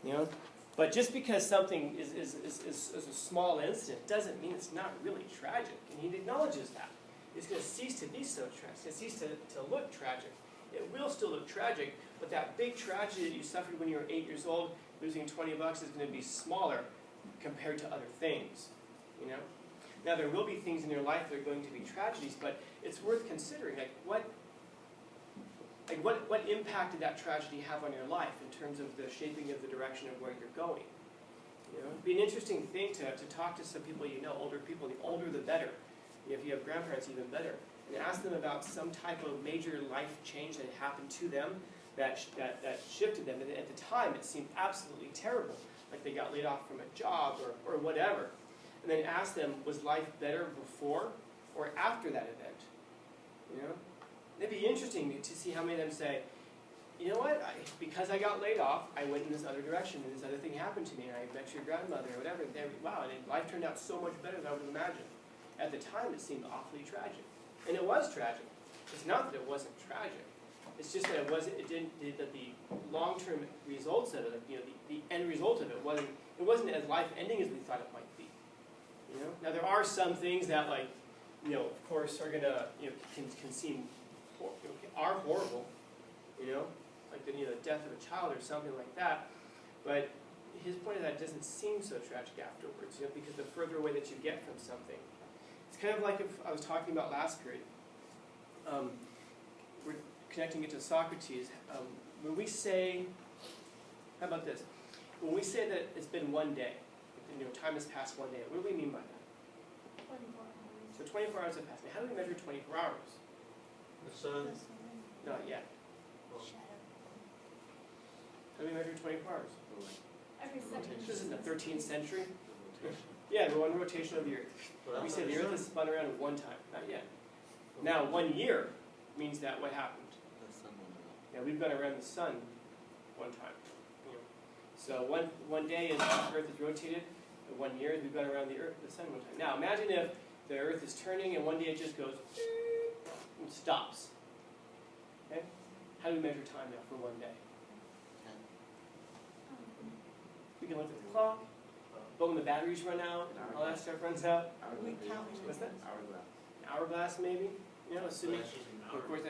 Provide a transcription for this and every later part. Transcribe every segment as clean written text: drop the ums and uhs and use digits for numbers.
You know? But just because something is a small incident doesn't mean it's not really tragic. And he acknowledges that. It's going to cease to be so tragic. It's going to cease to look tragic. It will still look tragic, but that big tragedy that you suffered when you were 8 years old, losing $20 is going to be smaller compared to other things. You know? Now there will be things in your life that are going to be tragedies, but it's worth considering. What impact did that tragedy have on your life in terms of the shaping of the direction of where you're going? You know, it'd be an interesting thing to talk to some people you know, older people. The older the better. You know, if you have grandparents, even better. And ask them about some type of major life change that happened to them that shifted them. And at the time, it seemed absolutely terrible. Like they got laid off from a job or whatever. And then ask them, was life better before or after that event? You know? It'd be interesting to see how many of them say, you know what, because I got laid off, I went in this other direction, and this other thing happened to me, and I met your grandmother, or whatever. Wow, and life turned out so much better than I would imagine. At the time, it seemed awfully tragic. And it was tragic. It's not that it wasn't tragic. It's just that that the long-term results of it, you know, the end result of it wasn't as life-ending as we thought it might be. You know? Now, there are some things that, like, you know, of course, are going to, you know, can seem are horrible, you know, like the death of a child or something like that. But his point is that it doesn't seem so tragic afterwards, you know, because the further away that you get from something. It's kind of like if I was talking about last period. We're connecting it to Socrates. When we say, how about this? When we say that it's been one day, you know, time has passed one day, what do we mean by that? 24 hours. So 24 hours have passed. Now, how do we measure 24 hours? The sun. Not yet. How do we measure 24 hours? Every second. This is in the 13th century? Yeah, the one rotation of the Earth. We say the Earth has spun around one time. Not yet. Now, 1 year means that what happened? Yeah, we've gone around the sun one time. You know. So one day is the Earth is rotated, and 1 year we've gone around the sun one time. Now, imagine if the Earth is turning, and one day it just goes and stops. Okay? How do we measure time now for 1 day? We can look at the clock, but when the batteries run out, all that stuff runs out. What's that? Hourglass, maybe. You know, assuming, of course,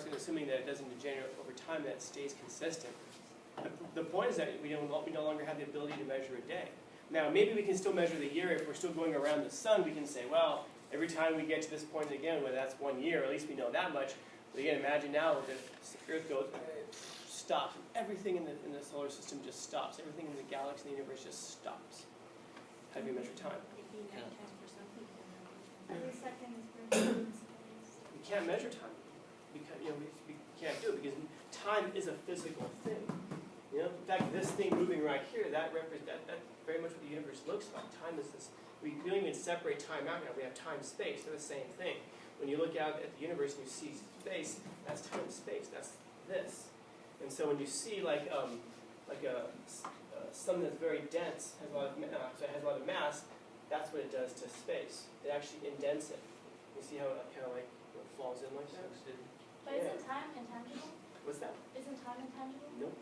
and assuming that it doesn't degenerate over time, that it stays consistent. The point is that we no longer have the ability to measure a day. Now, maybe we can still measure the year. If we're still going around the sun, we can say, well, every time we get to this point again, whether that's 1 year, at least we know that much. But again, imagine now that the Earth goes, stops, and everything in the solar system just stops. Everything in the galaxy and the universe just stops. How do we measure time? Every second is very We can't measure time. Because, you know, we can't do it because time is a physical thing. You know, in fact, this thing moving right here, that's very much what the universe looks like. Time is this. We don't even separate time out now. We have time, space. They're the same thing. When you look out at the universe and you see space, that's time and space. That's this. And so when you see like something that's very dense, has a lot of mass, that's what it does to space. It actually indents it. You see how it kind of like falls in like that? But isn't time intangible? What's that? Isn't time intangible? Nope.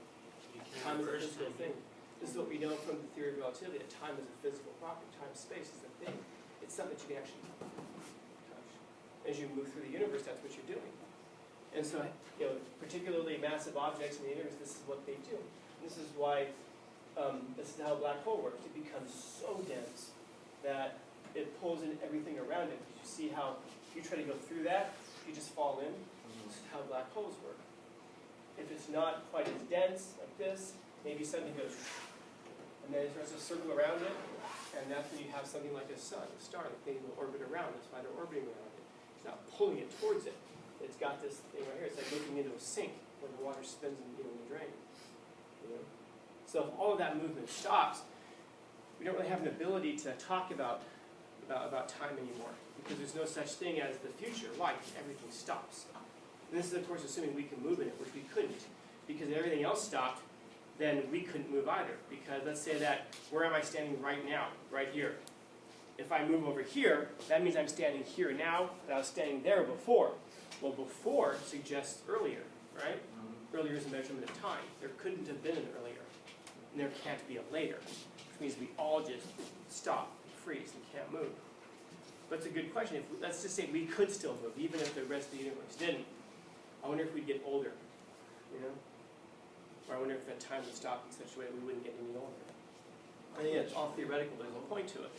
Time is a physical thing. This is what we know from the theory of relativity, that time is a physical property. Time, space is a thing. It's something that you can actually touch. As you move through the universe, that's what you're doing. And so, you know, particularly massive objects in the universe, this is what they do. And this is why, this is how a black hole works. It becomes so dense that it pulls in everything around it. You see how, if you try to go through that, you just fall in. This is how black holes work. If it's not quite as dense like this, maybe something goes, and then it starts to circle around it, and that's when you have something like a sun, a star, that things will orbit around. That's why they're orbiting around it. It's not pulling it towards it. It's got this thing right here. It's like looking into a sink where the water spins in the drain. You know? So if all of that movement stops, we don't really have an ability to talk about time anymore, because there's no such thing as the future. Why? Everything stops. And this is, of course, assuming we can move in it, which we couldn't. Because if everything else stopped, then we couldn't move either. Because let's say that, where am I standing right now? Right here. If I move over here, that means I'm standing here now, and I was standing there before. Well, before suggests earlier, right? Earlier is a measurement of time. There couldn't have been an earlier. and there can't be a later, which means we all just stop, freeze, and can't move. But it's a good question. Let's just say we could still move, even if the rest of the universe didn't. I wonder if we'd get older, you know? Or I wonder if that time would stop in such a way that we wouldn't get any older. I think it's all theoretical, but there's a point to it.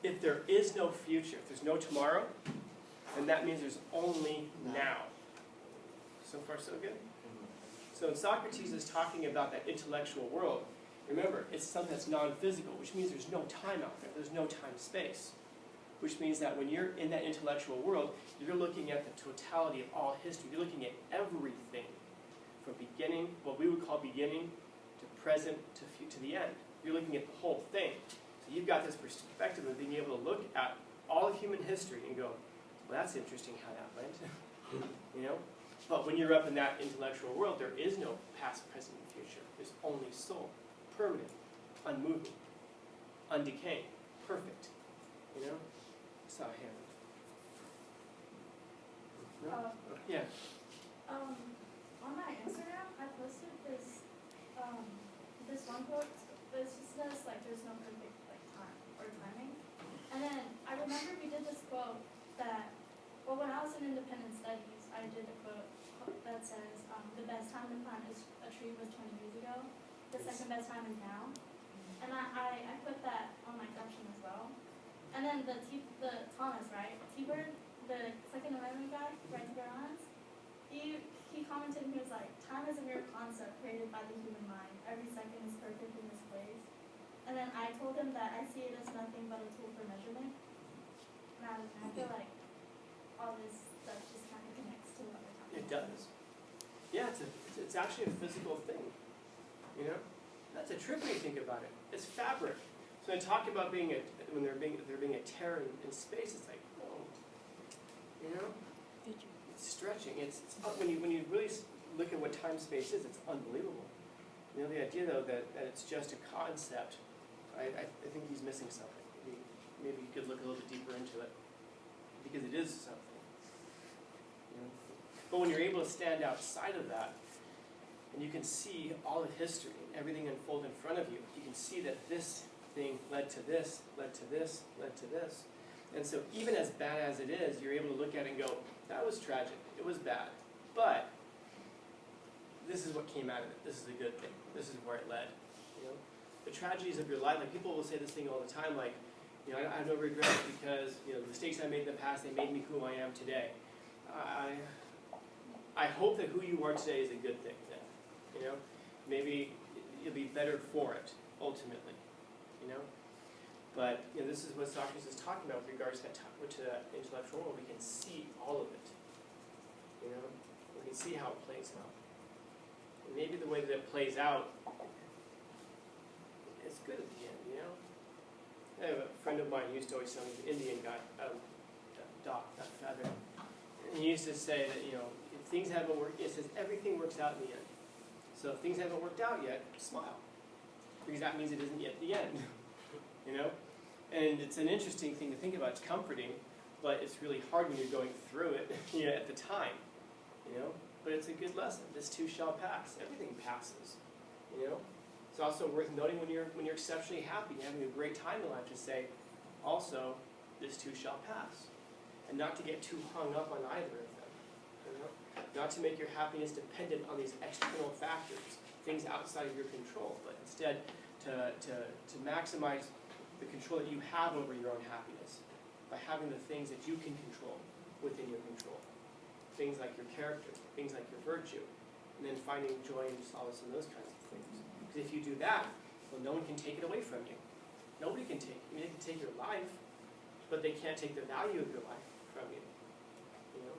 If there is no future, if there's no tomorrow, then that means there's only now. So far, so good? So Socrates is talking about that intellectual world. Remember, it's something that's non-physical, which means there's no time out there. There's no time-space. Which means that when you're in that intellectual world, you're looking at the totality of all history. You're looking at everything from beginning, what we would call beginning, to present, to the end. You're looking at the whole thing. So you've got this perspective of being able to look at all of human history and go, well, that's interesting how that went. You know? But when you're up in that intellectual world, there is no past, present, and future. There's only soul, permanent, unmoving, undecaying, perfect. You know? Saw a hand. No? Yeah. On my Instagram, I posted this this one quote. But it's just says like there's no perfect like time or timing. And then I remember we did this quote that, well, when I was in independent studies, I did a quote that says the best time to plant a tree was 20 years ago. The second best time is now. And I put that on my caption as well. And then the Thomas, right? T-Bird, the Second Amendment guy, right to bear arms, he commented and he was like, time is a mere concept created by the human mind. Every second is perfect in this place. And then I told him that I see it as nothing but a tool for measurement. And I feel like all this stuff just kind of connects to what we're talking about. It does. Yeah, it's actually a physical thing. You know? That's a trip when you think about it. It's fabric. So they talk about when there being a tear in space, it's like, whoa. You know? It's stretching. It's when you really look at what time-space is, it's unbelievable. You know, the idea, though, that it's just a concept, I think he's missing something. Maybe you could look a little bit deeper into it, because it is something. You know? But when you're able to stand outside of that, and you can see all of history, everything unfold in front of you, you can see that this thing led to this, led to this, led to this. And so even as bad as it is, you're able to look at it and go, that was tragic, it was bad, but this is what came out of it, this is a good thing, this is where it led. You know? The tragedies of your life, like people will say this thing all the time, like, you know, I have no regrets because, you know, the mistakes I made in the past, they made me who I am today. I hope that who you are today is a good thing then. You know? Maybe you'll be better for it, ultimately. You know? But you know, this is what Socrates is talking about with regards to that intellectual world. We can see all of it. You know? We can see how it plays out. And maybe the way that it plays out is good at the end, you know? I have a friend of mine who used to always tell me, the Indian guy, Doc, not Feather. And he used to say that, you know, if things haven't worked, it says everything works out in the end. So if things haven't worked out yet, smile. Because that means it isn't yet the end. You know? And it's an interesting thing to think about. It's comforting, but it's really hard when you're going through it, you know, at the time. You know? But it's a good lesson. This too shall pass. Everything passes. You know? It's also worth noting when you're exceptionally happy and having a great time in life to say, also, this too shall pass. And not to get too hung up on either of them. You know? Not to make your happiness dependent on these external factors, things outside of your control, but instead to maximize the control that you have over your own happiness by having the things that you can control within your control. Things like your character, things like your virtue, and then finding joy and solace in those kinds of things. Because if you do that, well, no one can take it away from you. Nobody can take it. I mean, they can take your life, but they can't take the value of your life from you. You know?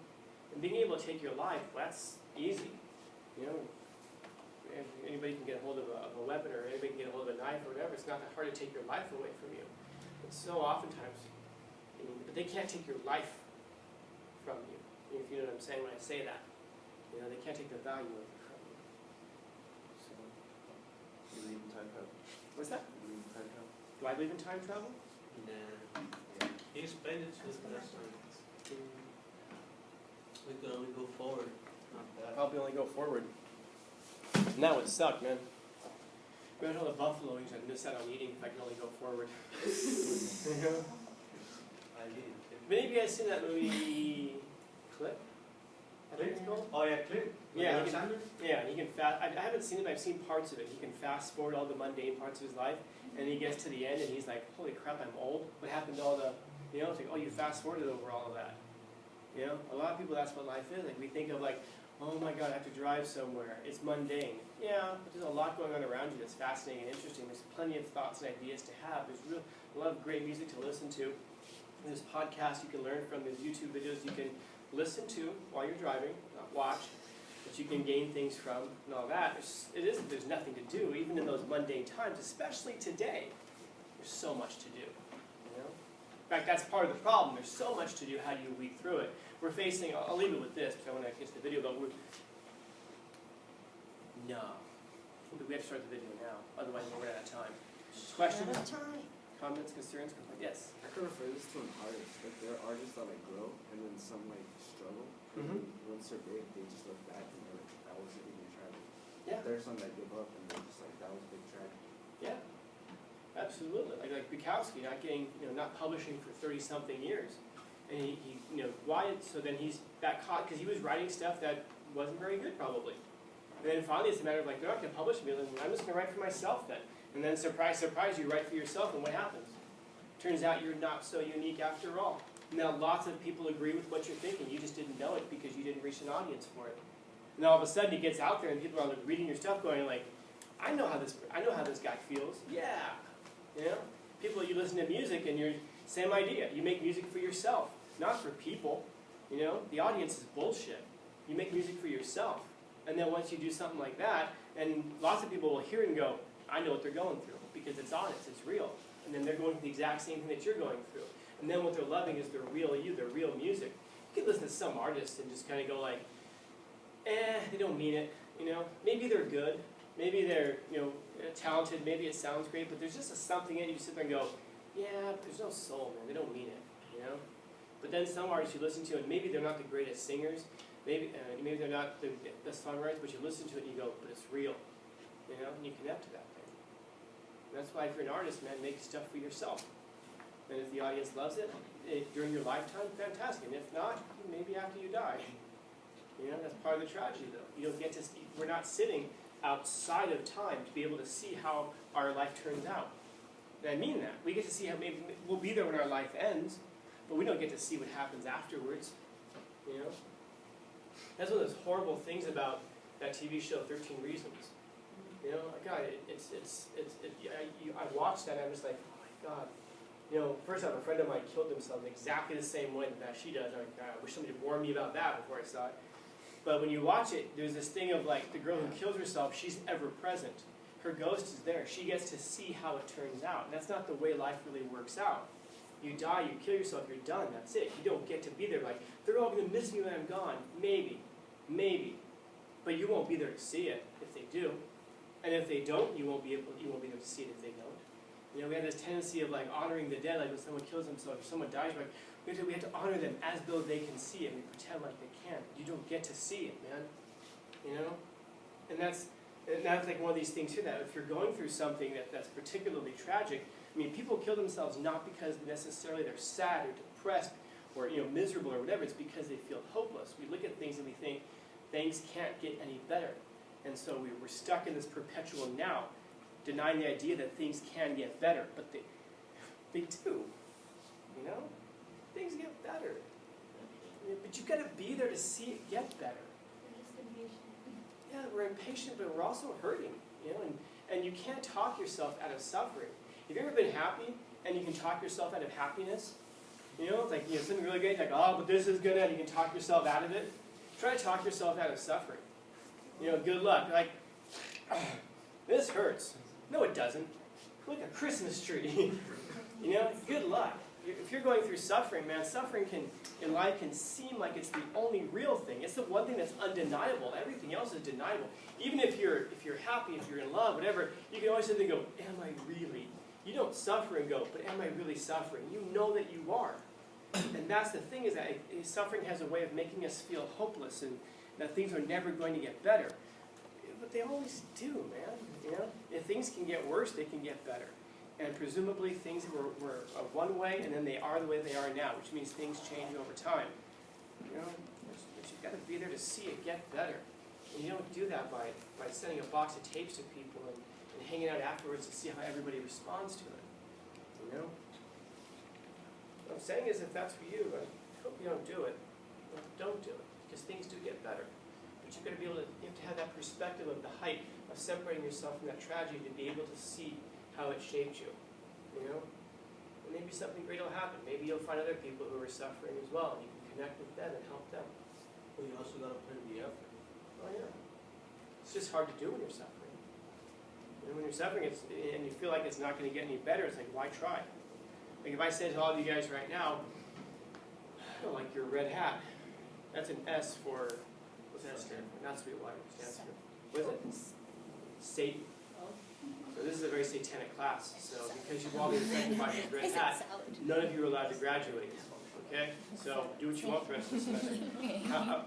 And being able to take your life, well, that's easy. You know, if anybody can get a hold of a weapon, or anybody can get a hold of a knife or whatever, it's not that hard to take your life away from you. But so oftentimes, but they can't take your life from you. If you know what I'm saying when I say that. You know, they can't take the value of it from you. So, You believe in time travel? what's that? You believe in time travel? Do I believe in time travel? Nah. He explained it to us last time. We could only go forward, not back. Probably only go forward. And that would suck, man. Imagine all the buffalo wings I'd miss out on eating if I could only go forward. You know? I did. Have any of you guys seen that movie Clip? I think it's called? Oh yeah, Clip. Yeah, he Alexander? Yeah, he can fast. I haven't seen it, but I've seen parts of it. He can fast forward all the mundane parts of his life, and he gets to the end, and he's like, "Holy crap, I'm old. What happened to all the, you know?" It's like, "Oh, you fast forwarded over all of that." You know, a lot of people, that's what life is. Like we think of like, "Oh my God, I have to drive somewhere. It's mundane." Yeah, but there's a lot going on around you that's fascinating and interesting. There's plenty of thoughts and ideas to have. There's a lot of great music to listen to. There's podcasts you can learn from. There's YouTube videos you can listen to while you're driving, not watch, but you can gain things from and all that. There's nothing to do, even in those mundane times, especially today. There's so much to do. You know? In fact, that's part of the problem. There's so much to do. How do you weed through it? We're facing, I'll leave it with this, because I want to get to the video, but we have to start the video now, otherwise we'll run out of time. Questions? Comments, concerns, complaints? Yes? I could refer this to an artist. Like there are artists that like grow and then some like struggle. Mhm. Once they're big, they just look back and they're like, that wasn't even tragic. Yeah. There's some that give up and they're just like, that was big tragic. Yeah, absolutely. Like Bukowski, not publishing for 30-something years, and he why? So then he's got caught because he was writing stuff that wasn't very good, probably. And then finally, it's a matter of like, they're not going to publish me. I'm just going to write for myself then. And then surprise, surprise, you write for yourself, and what happens? Turns out you're not so unique after all. Now lots of people agree with what you're thinking. You just didn't know it because you didn't reach an audience for it. And all of a sudden, it gets out there, and people are like reading your stuff, going like, I know how this guy feels. Yeah, you know. People, you listen to music, and you're same idea. You make music for yourself, not for people. You know, the audience is bullshit. You make music for yourself, and then once you do something like that, and lots of people will hear it and go, I know what they're going through because it's honest, it's real, and then they're going through the exact same thing that you're going through. And then what they're loving is their real you, their real music. You can listen to some artists and just kind of go like, they don't mean it, you know. Maybe they're good, maybe they're, talented, maybe it sounds great, but there's just something in it. You sit there and go, yeah, but there's no soul, man. They don't mean it, you know. But then some artists you listen to, and maybe they're not the greatest singers, maybe they're not the songwriters, but you listen to it and you go, but it's real, you know, and you connect to that thing. And that's why if you're an artist, man, make stuff for yourself. And if the audience loves it during your lifetime, fantastic. And if not, maybe after you die. You know, that's part of the tragedy, though. You don't get to see, we're not sitting outside of time to be able to see how our life turns out. And I mean that. We get to see how maybe we'll be there when our life ends, but we don't get to see what happens afterwards. You know? That's one of those horrible things about that TV show, 13 Reasons. You know, God, I watched that and I'm just like, oh my God. You know, first off, a friend of mine killed himself in exactly the same way that she does. I'm like, God, I wish somebody had warned me about that before I saw it. But when you watch it, there's this thing of like the girl who kills herself, she's ever present. Her ghost is there. She gets to see how it turns out. And that's not the way life really works out. You die, you kill yourself, you're done. That's it. You don't get to be there. Like, they're all going to miss me when I'm gone. Maybe. But you won't be there to see it if they do. And if they don't, you won't be there to see it if they don't. You know, we have this tendency of like honoring the dead, like when someone kills themselves or someone dies, like we have to honor them as though they can see it. We pretend like they can't. You don't get to see it, man. You know? And that's like one of these things here, that if you're going through something that's particularly tragic, I mean, people kill themselves not because necessarily they're sad or depressed or miserable or whatever. It's because they feel hopeless. We look at things and we think things can't get any better. And so we're stuck in this perpetual now, denying the idea that things can get better. But they do. You know? Things get better. But you've got to be there to see it get better. We're just impatient. Yeah, we're impatient, but we're also hurting. You know, and you can't talk yourself out of suffering. Have you ever been happy and you can talk yourself out of happiness? You know, it's like something really great, like, oh, but this is good, and you can talk yourself out of it. Try to talk yourself out of suffering. You know, good luck. Like, oh, this hurts. No, it doesn't. Look, a Christmas tree. You know, good luck. If you're going through suffering, man, suffering in life can seem like it's the only real thing. It's the one thing that's undeniable. Everything else is deniable. Even if you're happy, if you're in love, whatever, you can always sit there and go, am I really? You don't suffer and go, but am I really suffering? You know that you are. And that's the thing, is that suffering has a way of making us feel hopeless and that things are never going to get better. but they always do, man. You know, if things can get worse, they can get better. And presumably things were one way, and then they are the way they are now, which means things change over time. You know, but you've got to be there to see it get better. And you don't do that by sending a box of tapes to people and hanging out afterwards to see how everybody responds to it. You know? What I'm saying is, if that's for you, I hope you don't do it. Well, don't do it, because things do get better. But you've got to be able to, you have to have that perspective of the height of separating yourself from that tragedy to be able to see how it shaped you, you know? And maybe something great will happen. Maybe you'll find other people who are suffering as well, and you can connect with them and help them. Well, you also got to put in the effort. Oh yeah. It's just hard to do when you're suffering. You know, when you're suffering and you feel like it's not going to get any better, it's like, why try? Like if I said to all of you guys right now, I don't like your red hat. That's an S for, what's that stand for? Not Sweetwater, it stands for, what is it? Satan. So this is a very satanic class. So because you've all been affected by this red hat, none of you are allowed to graduate. Okay? So do what you want for the rest of the semester.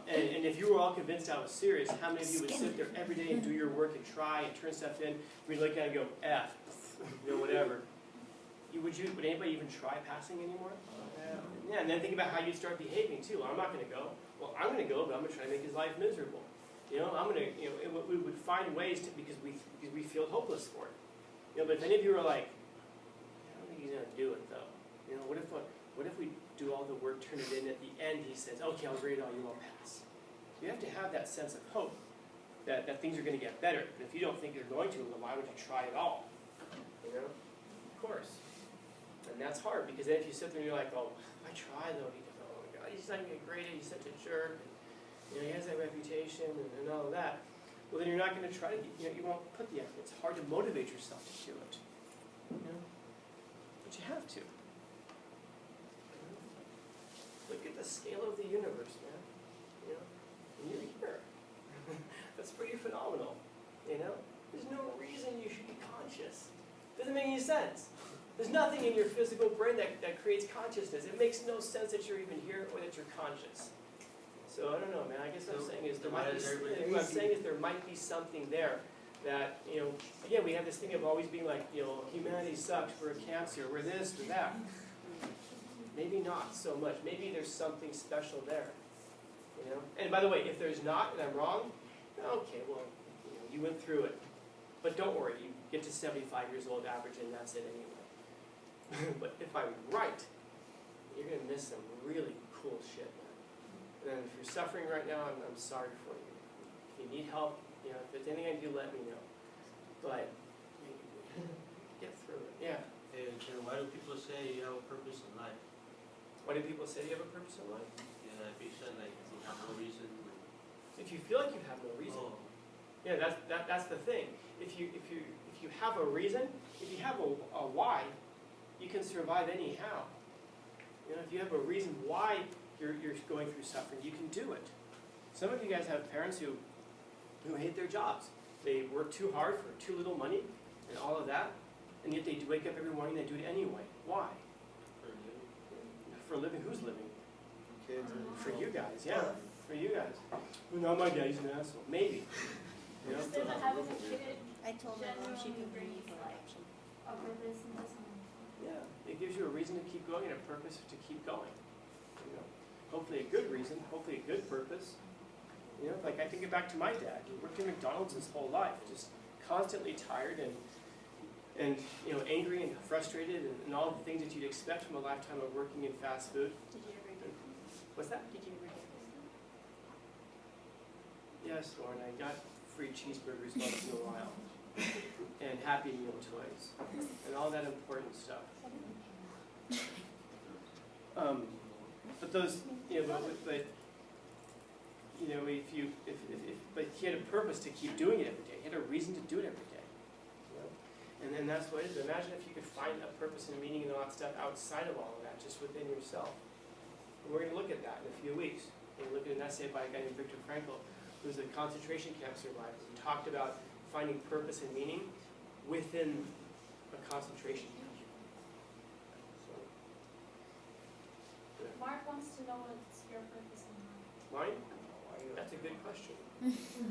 And if you were all convinced I was serious, how many of you would sit there every day and do your work and try and turn stuff in? We'd look at it and go, F, you know, whatever. Would anybody even try passing anymore? Yeah, and then think about how you start behaving too. Well, I'm not going to go. Well, I'm going to go, but I'm going to try to make his life miserable. You know, I'm going to, you know, we would find ways to, because we feel hopeless for it. You know, but if any of you are like, I don't think he's going to do it though. You know, what if we do all the work, turn it in, at the end he says, okay, I'll grade all you, I'll pass. You have to have that sense of hope that things are going to get better. But if you don't think they're going to, then why would you try at all? You know, of course. And that's hard, because then if you sit there and you're like, oh, if I try though, because, oh my God, he's not going to get graded, he's such a jerk. You know, he has that reputation and all of that. Well, then you're not going to try to, you know, you won't put the effort. It's hard to motivate yourself to do it. You know? But you have to. Look at the scale of the universe, man. You know? And you're here. That's pretty phenomenal. You know? There's no reason you should be conscious. Doesn't make any sense. There's nothing in your physical brain that creates consciousness. It makes no sense that you're even here or that you're conscious. So I don't know, man. I guess what I'm saying is there might be something there that, you know, again, we have this thing of always being like, you know, humanity sucks, we're a cancer, we're this, we're that. Maybe not so much. Maybe there's something special there. You know? And by the way, if there's not, and I'm wrong, okay, well, you know, you went through it. But don't worry, you get to 75 years old average and that's it anyway. But if I'm right, you're going to miss some really cool shit, man. And if you're suffering right now, I'm sorry for you. If you need help, you know, if there's anything I can do, let me know. But get through it. Yeah. Hey, Chair, why do people say you have a purpose in life? Why do people say you have a purpose in life? Yeah, if you said like you have no reason. If you feel like you have no reason. Oh. Yeah, that's the thing. If you have a reason, if you have a why, you can survive anyhow. You know, if you have a reason why you're going through suffering, you can do it. Some of you guys have parents who hate their jobs. They work too hard for too little money and all of that, and yet they wake up every morning and they do it anyway. Why? For a living. Who's living? Kids. For you guys, yeah. For you guys. Well, no, my daddy's an asshole. Maybe. You know? Instead of having a kid, I told my mom she could genuinely bring me brings, for like, option. a purpose and doesn't. Yeah, it gives you a reason to keep going and a purpose to keep going. You know, hopefully a good reason, hopefully a good purpose. You know, like I think back to my dad. He worked in McDonald's his whole life, just constantly tired and you know, angry and frustrated and all the things that you'd expect from a lifetime of working in fast food. Did you ever get this? What's that? Did you ever get this? Yes, Lauren, I got free cheeseburgers once in a while. And Happy Meal toys. And all that important stuff. But those, you know, but you know, but he had a purpose to keep doing it every day. He had a reason to do it every day. You know? And then that's what it is. Imagine if you could find a purpose and a meaning and all that stuff outside of all of that, just within yourself. And we're going to look at that in a few weeks. We're going to look at an essay by a guy named Viktor Frankl, who was a concentration camp survivor, who talked about finding purpose and meaning within a concentration camp. So, yeah. Mark wants to know what's your purpose in life. Mine? That's a good question. That's a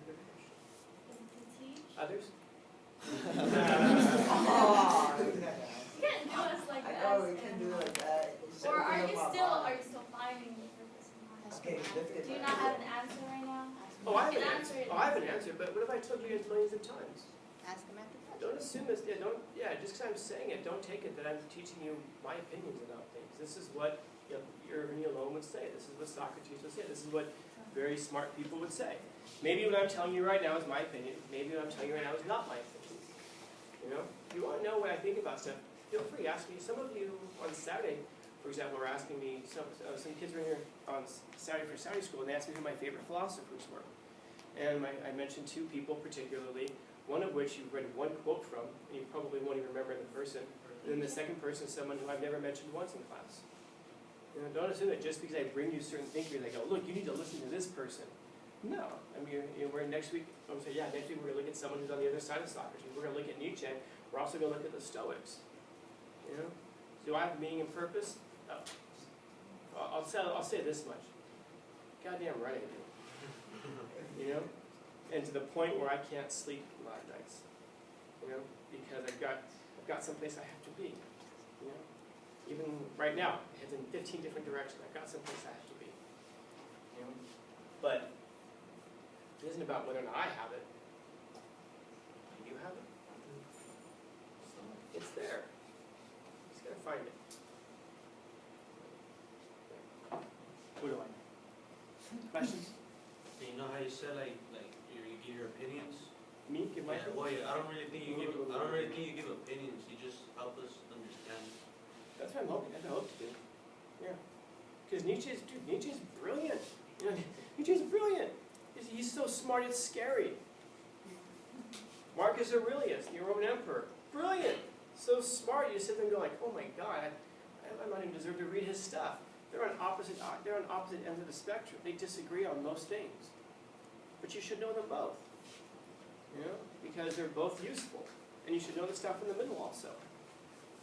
good question. Others? Oh, You can't do us like I that. know, we can't do it like that. It's Or are open you up our still mind. finding the purpose in life? Okay, lift it Do you back. not have an answer right now? Oh, I have You an can answer. answer it. Oh, I have an answer, but what if I told you guys millions of times? Ask them at the Don't assume this, just because I'm saying it, don't take it that I'm teaching you my opinions about things. This is what Irvin Yalom would say. This is what Socrates would say. This is what very smart people would say. Maybe what I'm telling you right now is my opinion. Maybe what I'm telling you right now is not my opinion. You know? If you want to know what I think about stuff, feel free, ask me. Some of you on Saturday, for example, were asking me, some kids were here on Saturday for Saturday school, and they asked me who my favorite philosophers were. And I mentioned two people particularly, one of which you've read one quote from, and you probably won't even remember the person. And then the second person is someone who I've never mentioned once in class. You know, don't assume that just because I bring you certain thinkers, I go, look, you need to listen to this person. No. I mean, we're next week, next week we're going to look at someone who's on the other side of Socrates. We're going to look at Nietzsche. We're also going to look at the Stoics. You know? Do I have meaning and purpose? No. I'll say this much. Goddamn right I do. You know? And to the point where I can't sleep a lot of nights. You know? Because I've got someplace I have to be. You know? Even right now, it's in 15 different directions. I've got someplace I have to be. You know? But it isn't about whether or not I have it. Do you have it? It's there. Just gotta find it. What do I know? Questions? So you know how you said like you give your opinions? Me? Give my Yeah, well, yeah, I don't really think you give opinions. You just help us understand. That's what I'm hoping. That's what I hope to do. Yeah. Because Nietzsche's brilliant. You know, Nietzsche's brilliant. He's so smart it's scary. Marcus Aurelius, the Roman emperor, brilliant. So smart you sit there and go like, oh my God, I might even deserve to read his stuff. They're on opposite ends of the spectrum. They disagree on most things. But you should know them both. You know? Because they're both useful. And you should know the stuff in the middle also.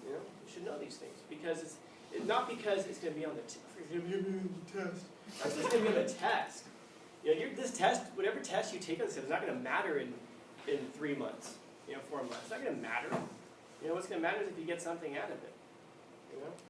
You know? You should know these things. Because it's not because it's going to be on the test. That's just going to be on the test. You know, this test, whatever test you take on this, it's not going to matter in 3 months. 4 months. It's not going to matter. You know, what's going to matter is if you get something out of it. You know?